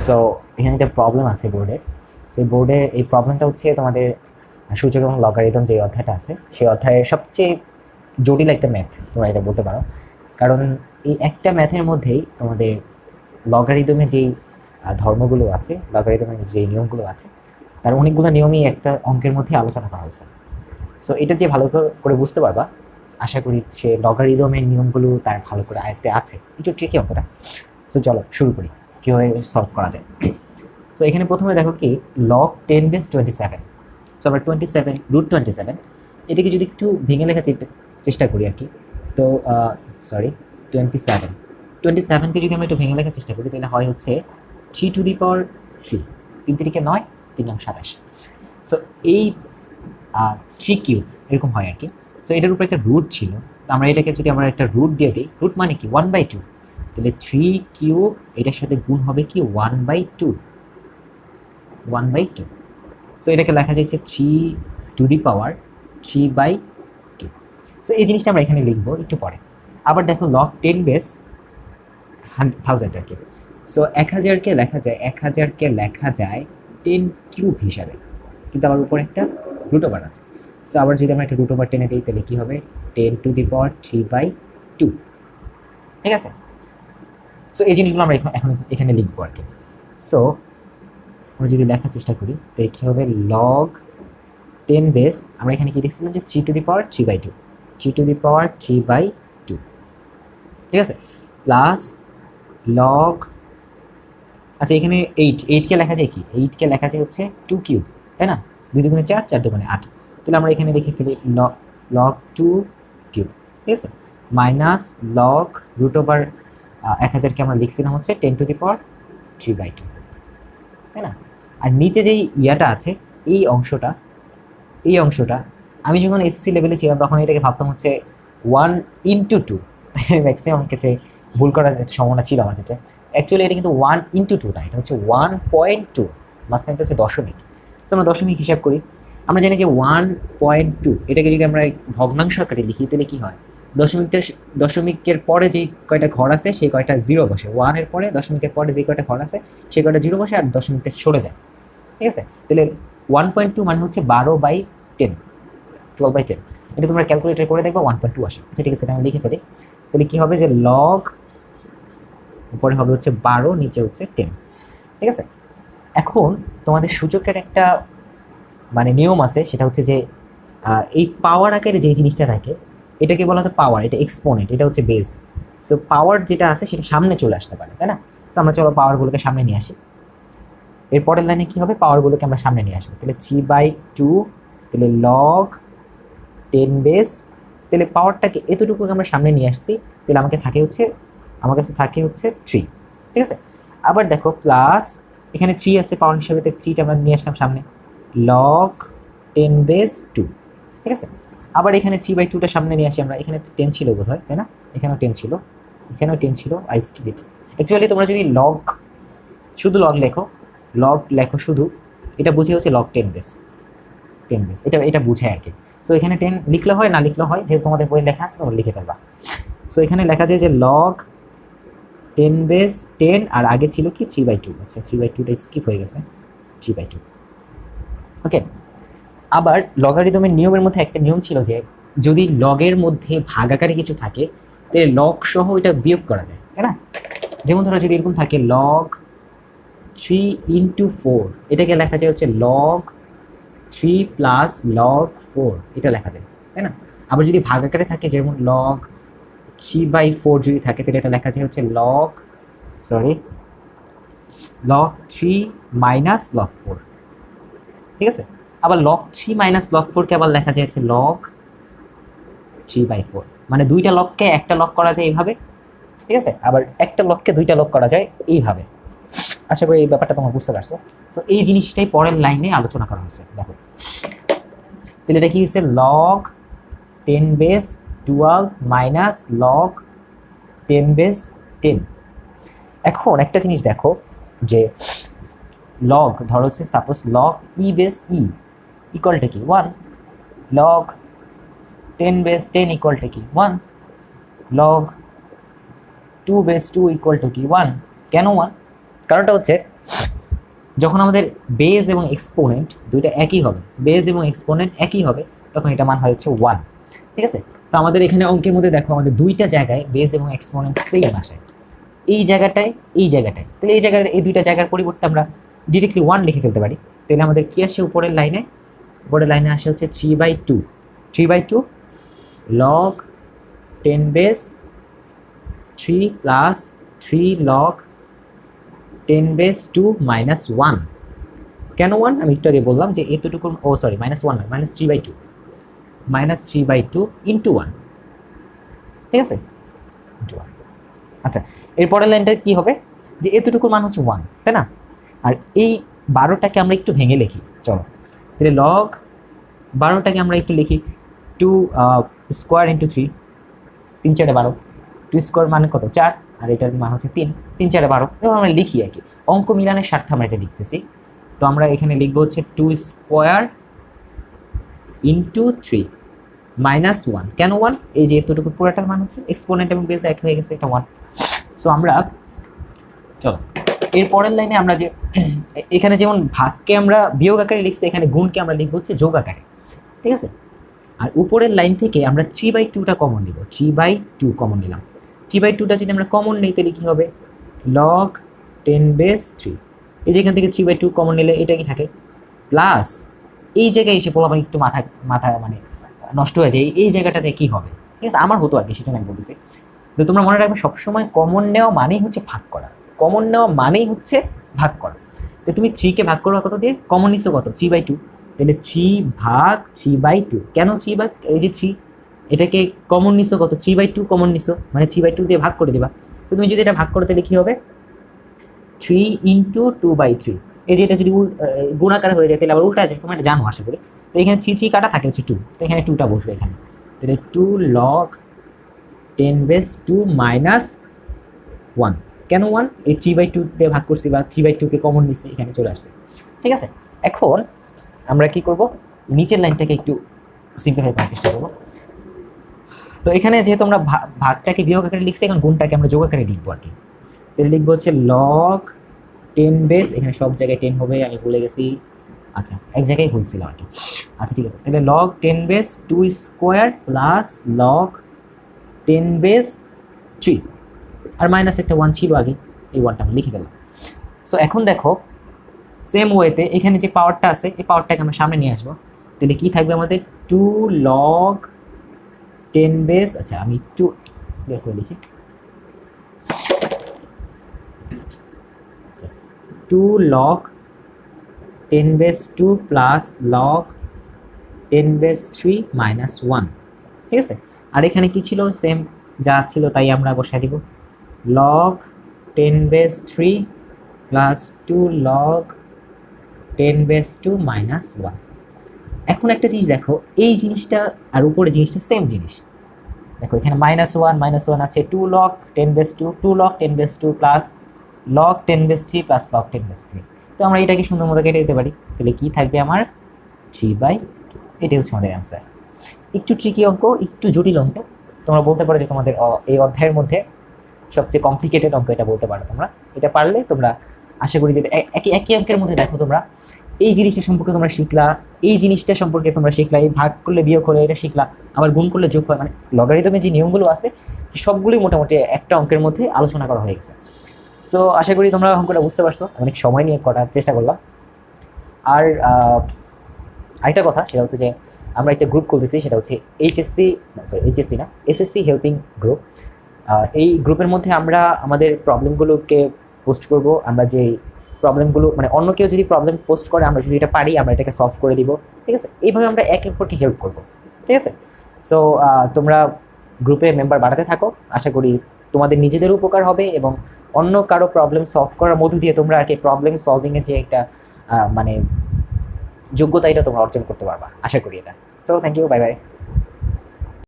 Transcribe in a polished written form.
So এখানে একটা problem আছে বোর্ডে। সেই বোর্ডে এই প্রবলেমটা হচ্ছে তোমাদের সূচক এবং লগারিদম যে অধ্যায়টা আছে সেই অধ্যায়ের সবচেয়ে জটিল একটা ম্যাথ তোমরা এটা বলতে পারো। কারণ এই একটা ম্যাথের মধ্যেই তোমাদের লগারিদমের যেই ধর্মগুলো আছে, লগারিদমের যে নিয়মগুলো আছে, তার অনেকগুলো নিয়মই একটা অঙ্কের মধ্যে আলোচনা করা হয়েছে। সো এটা যে ভালো করে বুঝতে পারবা, আশা করি সে লগারিদমের নিয়মগুলো তার ভালো করে আয়ত্তে আছে। একটু ট্রিকি অঙ্কটা। সো চলো শুরু করি কীভাবে সলভ করা যায়। সো এখানে প্রথমে দেখো কি লগ 10^27। সো আমরা 27 √27 এটাকে যদি একটু ভেঙে লেখার চেষ্টা করি আর কি। তো সরি 27কে যদি আমরা একটু ভেঙে লেখার চেষ্টা করি তাহলে হয় হচ্ছে 3^3, 3×9, 3×27। সো এই 3³ এরকম হয় আর কি। সো এটার উপরে একটা রুট ছিল, তো আমরা এটাকে যদি আমরা একটা রুট দিয়ে দিই, রুট মানে কি 1/2, তাহলে 3³ এটার সাথে গুণ হবে কি 1/2, 1/2। সো এটাকে লেখা যাচ্ছে 3^3/2। সো এই জিনিসটা আমরা এখানে লিখবো একটু পরে। আবার দেখো লগ 10^1000 আর কি। সো 1000কে লেখা যায় 10³ হিসাবে, কিন্তু আবার উপরে একটা রুট ওভার আছে। সো আবার যদি আমরা একটা রুট ওভার টেনে দিই তাহলে কি হবে 10^3/2। ঠিক আছে। সো এই জিনিসগুলো আমরা এখন এখানে লিখবো আর কি। সো আমরা যদি লেখার চেষ্টা করি তাহলে কি হবে লগ 10 বেস, আমরা এখানে কি লিখছিলাম যে 3^3/2, 3^3/2। ঠিক আছে, প্লাস লগ, আচ্ছা এখানে 8কে লেখা যায় কি, 8কে লেখা যায় হচ্ছে 2³, তাই না? 2×2 4, 4×2 8। তাহলে আমরা এখানে লিখে ফেলি লগ 2³। ঠিক আছে, মাইনাস লগ রুট ওভার 1000কে আমরা লিখছিলাম হচ্ছে 10^3/2, তাই না? আর নিচে যেই ইয়াটা আছে এই অংশটা আমি যখন এসএসসি লেভেলে ছিলাম তখন এটাকে ভাবতাম হচ্ছে 1/2। ম্যাক্সিমাম ক্ষেত্রে ভুল করার একটা সম্ভাবনা ছিল আমার ক্ষেত্রে। অ্যাকচুয়ালি এটা কিন্তু 1/2 না, এটা হচ্ছে 1.2, মাঝখানটা হচ্ছে দশমিক। তো আমরা দশমিক হিসাব করি, আমরা জানি যে 1.2 এটাকে যদি আমরা ভগ্নাংশ আকারে লিখি তাহলে কি হয়, দশমিকের পরে যে কয়টা ঘর আছে সেই কয়টা জিরো বসে, 1-এর পরে দশমিকের পরে যে কয়টা ঘর আছে সেই কয়টা জিরো বসে আর দশমিকটা সরে যায়। ঠিক আছে, তাহলে 1.2 মানে হচ্ছে 12/10, 12/10। এটা তোমরা ক্যালকুলেটর করে দেখবা 1.2 আসে। আচ্ছা ঠিক আছে, এটা আমি লিখে ফেলি। তাহলে কি হবে যে লগ উপরে হবে হচ্ছে 12, নিচে হচ্ছে 10। ঠিক আছে, এখন তোমাদের সূচকের একটা মানে নিয়ম আছে, সেটা হচ্ছে যে এই পাওয়ার আকারে যে জিনিসটা থাকে এটাকে বলা হয় পাওয়ার, এটা এক্সপোনেন্ট, এটা হচ্ছে বেস। সো পাওয়ার যেটা আছে সেটা সামনে চলে আসতে পারে, তাই না? সো আমরা চলো পাওয়ারগুলোকে সামনে নিয়ে আসি। এর পরের লাইনে কি হবে, পাওয়ারগুলোকে আমরা সামনে নিয়ে আসবো। তাহলে 3/2, তাহলে লগ 10 বেস, তাহলে পাওয়ারটাকে এতটুকু আমরা সামনে নিয়ে আসছি, তাহলে আমার কাছে থাকে হচ্ছে 3। ঠিক আছে, আবার দেখো প্লাস এখানে 3 আছে পাওয়ার হিসাবে, তাহলে 3টা আমরা নিয়ে আসলাম সামনে, লগ 10/2। ঠিক আছে, আবার এখানে 3/2টা সামনে নিয়ে আসি আমরা, এখানে 10 ছিল বোধ হয়, তাই না? এখানেও 10 ছিল, এখানেও 10 ছিল, আই স্কিপ ইট। অ্যাকচুয়ালি তোমরা যদি শুধু লগ লেখো শুধু, এটা বুঝে হচ্ছে লগ 10 বেস, এটা বুঝে আর কি। সো এখানে 10 লিখলে হয়, না লিখলে হয়, যেহেতু তোমাদের বই লেখা আছে তোমরা লিখে ফেলবা। সো এখানে লেখা যায় যে লগ 10/10 আর আগে ছিল কি 3/2। আচ্ছা 3/2টা স্কিপ হয়ে গেছে, 3/2। ওকে, আবার লগারিদমের নিয়মের মধ্যে একটা নিয়ম ছিল যে যদি লগের মধ্যে ভাগাকারে কিছু থাকে তাহলে লগ সহ এটা বিয়োগ করা যায়, তাই না? যেমন ধরো যদি এরকম থাকে লগ 3/4, এটাকে লেখা যায় হচ্ছে লগ 3 প্লাস লগ 4, এটা লেখা যায়, তাই না? আবার যদি ভাগ আকারে থাকে যেমন লগ 3/4 যদি থাকে তাহলে এটা লেখা যায় হচ্ছে লগ 3 মাইনাস লগ 4। ঠিক আছে, আবার লগ 3 মাইনাস লগ 4কে আবার লেখা যায় হচ্ছে লগ 3/4। মানে দুইটা লগকে একটা লগ করা যায় এইভাবে, ঠিক আছে, আবার একটা লগকে দুইটা লগ করা যায় এইভাবে। আশা করি এই ব্যাপারটা তোমরা বুঝতে পারছো। তো এই জিনিসটাই পরের লাইনে আলোচনা করা হয়েছে। দেখো তাহলে এটা কি হচ্ছে লগ 10/12 মাইনাস লগ 10/10। এখন একটা জিনিস দেখো যে লগ ধরো হচ্ছে suppose log e/e equal to কি 1, লগ 10/10 ইকুয়াল টু কি 1, লগ 2/2 ইকুয়াল টু কি 1। কেন 1? কারণটা হচ্ছে যখন আমাদের বেজ এবং এক্সপোনেন্ট দুইটা একই হবে, বেজ এবং এক্সপোনেন্ট একই হবে, তখন এটা মান হয় হচ্ছে 1। ঠিক আছে, তো আমাদের এখানে অঙ্কের মধ্যে দেখো আমাদের দুইটা জায়গায় বেজ এবং এক্সপোনেন্ট সেম আসে, এই জায়গাটায় এই জায়গাটায়। তাহলে এই জায়গায় এই দুইটা জায়গার পরিবর্তে আমরা ডিরেক্টলি 1 লিখে ফেলতে পারি। তাহলে আমাদের কি আসে উপরের লাইনে? উপরের লাইনে আসে হচ্ছে 3/2, 3/2 log 10 base 3 plus 3 log 10 base 2 minus 1। কেন 1? আমি একটু আগে বললাম যে এতটুকু, ও সরি -1 না, -3/2, -3/2 ইন্টু 1। ঠিক আছে, ইন্টু 1। আচ্ছা, এরপরের লাইনটা কি হবে? যে এতটুকুর মান হচ্ছে 1, তাই না? আর এই 12টাকে আমরা একটু ভেঙে লিখি, চলো। তাহলে লগ 12টাকে আমরা একটু লিখি 2 স্কোয়ার ইন্টু 3, 3 4 12, 2 স্কোয়ার মানে কত? 4, আর এটার মান হচ্ছে 3, 3 4 12। এবং আমরা লিখি আর কি, অঙ্ক মিলানের স্বার্থে আমরা এটা লিখতেছি। তো আমরা এখানে লিখবো হচ্ছে 2 স্কোয়ার ইন্টু 3 মাইনাস 1। কেন 1? এই যে এতটুকু পুরোটার মান হচ্ছে এক্সপোনেন্ট এবং বেস এক হয়ে গেছে, এটা 1। সো আমরা চলো এর পরের লাইনে আমরা যে এখানে যেমন ভাগকে আমরা বিয়োগ আকারে লিখছি, এখানে গুণকে আমরা লিখবো হচ্ছে যোগ আকারে। ঠিক আছে, আর উপরের লাইন থেকে আমরা 3/2টা কমন নিব, 3/2 কমন নিলাম। 3/2টা যদি আমরা কমন নিই তাহলে কি হবে? Log 10 base 3। এই যে এখান থেকে 3/2 কমন নিলে এটা কি থাকে? প্লাস এই জায়গায় এসে বলা একটু মাথা মাথা মানে নষ্ট হয়ে যায়, এই জায়গাটাতে কি হবে? ঠিক আছে, আমার হতো আর কি, সেটা আমি বলতেছি। তো তোমরা মনে রাখবে সবসময় কমন নেওয়া মানেই হচ্ছে ভাগ করা, কমন নেওয়া মানেই হচ্ছে ভাগ করা। তো তুমি 3কে ভাগ করো কত দিয়ে? কমন নিচ্ছ কত? 3/2। তাহলে 3 ভাগ 3/2। কেন 3 ভাগ? এই যে 3, এটাকে কমন নিচ্ছ কত? 3/2 কমন নিচ্ছ, মানে 3/2 দিয়ে ভাগ করে দিবা। তো তুমি যদি এটা ভাগ করো তাহলে কি হবে? 3 ইন্টু 2/3। এই যে এটা যদি গুণাকার হয়ে যায় তাহলে আবার উল্টা যায়, তোমরা এটা জানো আশা করি। তো এখানে 3 কাটা থাকে হচ্ছে 2, তো এখানে 2টা বসবে এখানে। তাহলে 2 log 10 বেস 2 মাইনাস 1। কেন 1? এই 3/2 দিয়ে ভাগ করছি বা 3/2কে কমন নিচ্ছি, এখানে চলে আসছে। ঠিক আছে, এখন আমরা কি করব? নিচের লাইনটাকে একটু সিম্পলিফাই করার চেষ্টা করব। তো এখানে যেহেতু আমরা ভাগটাকে বিয়োগ আকারে লিখছি, এখন গুণটাকে আমরা যোগ আকারে লিখবো আর কি। তাহলে লিখবো হচ্ছে লগ 10 বেস, এখানে সব জায়গায় 10 হবে, আমি ভুলে গেছি। আচ্ছা, এক জায়গায় ভুলছিলাম আর কি। আচ্ছা ঠিক আছে, তাহলে log 10 base 2 square plus log 10 base 3, আর মাইনাস একটা 1 ছিল আগে, এই 1টা আমি লিখে ফেললাম। সো এখন দেখো সেম ওয়েতে এখানে যে পাওয়ারটা আছে, এই পাওয়ারটাকে আমরা সামনে নিয়ে আসবো। তাহলে কি থাকবে আমাদের? 2 log 10 বেস, আচ্ছা আমি একটু বের করে লিখি, 2 log 10 base 2 plus log 10 base 3 minus 1। ঠিক আছে, আর এখানে কি ছিল? সেম যা ছিল তাই আমরা বসাই দিব, log 10 base 3 plus 2 log 10 base 2 minus 1। এখন একটা জিনিস দেখো, এই জিনিসটা আর উপরে জিনিসটা সেম জিনিস। দেখো এখানে -1 আছে, 2 log 10 base 2, 2 log 10 base 2 plus log 10 base 3 plus log 10 base 3। তো আমরা এটাকে সুন্দর মতো কেটে দিতে পারি। তাহলে কি থাকবে আমার? 3/2। এটাই হচ্ছে আমাদের অ্যান্সার। একটু ট্রিকি অঙ্ক, একটু জটিল অঙ্ক। তোমরা বলতে পারো যে তোমাদের এই অধ্যায়ের মধ্যে সবচেয়ে কমপ্লিকেটেড অঙ্ক এটা বলতে পারো তোমরা। এটা পারলে তোমরা আশা করি যে একই অঙ্কের মধ্যে দেখো তোমরা এই জিনিসটা সম্পর্কে তোমরা শিখলা, এই জিনিসটা সম্পর্কে তোমরা শিখলা, এই ভাগ করলে বিয়োগ হলে এটা শিখলা, আবার গুণ করলে যোগ হয়, মানে লগারিদমের যে নিয়মগুলো আছে সবগুলোই মোটামুটি একটা অঙ্কের মধ্যে আলোচনা করা হয়ে গেছে। সো আশা করি তোমরা অঙ্কটা বুঝতে পারছো, অনেক সময় নিয়ে করার চেষ্টা করলাম। আর আরেকটা কথা, সেটা হচ্ছে যে আমরা একটা গ্রুপ খুলতেছি, সেটা হচ্ছে এসএসসি হেল্পিং গ্রুপ। এই গ্রুপের মধ্যে আমরা আমাদের প্রবলেমগুলোকে পোস্ট করব। আমরা যে প্রবলেমগুলো, মানে অন্য কেউ যদি প্রবলেম পোস্ট করে, আমরা যদি এটা পারি আমরা এটাকে সলভ করে দিব। ঠিক আছে, এইভাবে আমরা একে অপরকে হেল্প করব। ঠিক আছে, সো তোমরা গ্রুপে মেম্বার বাড়াতে থাকো, আশা করি তোমাদের নিজেদেরও উপকার হবে এবং অন্য কারো প্রবলেম সলভ করার মধ্য দিয়ে তোমরা আর কি প্রবলেম সলভিংয়ের যে একটা মানে যোগ্যতা, এটা তোমরা অর্জন করতে পারবা, আশা করি এটা। So thank you, bye by.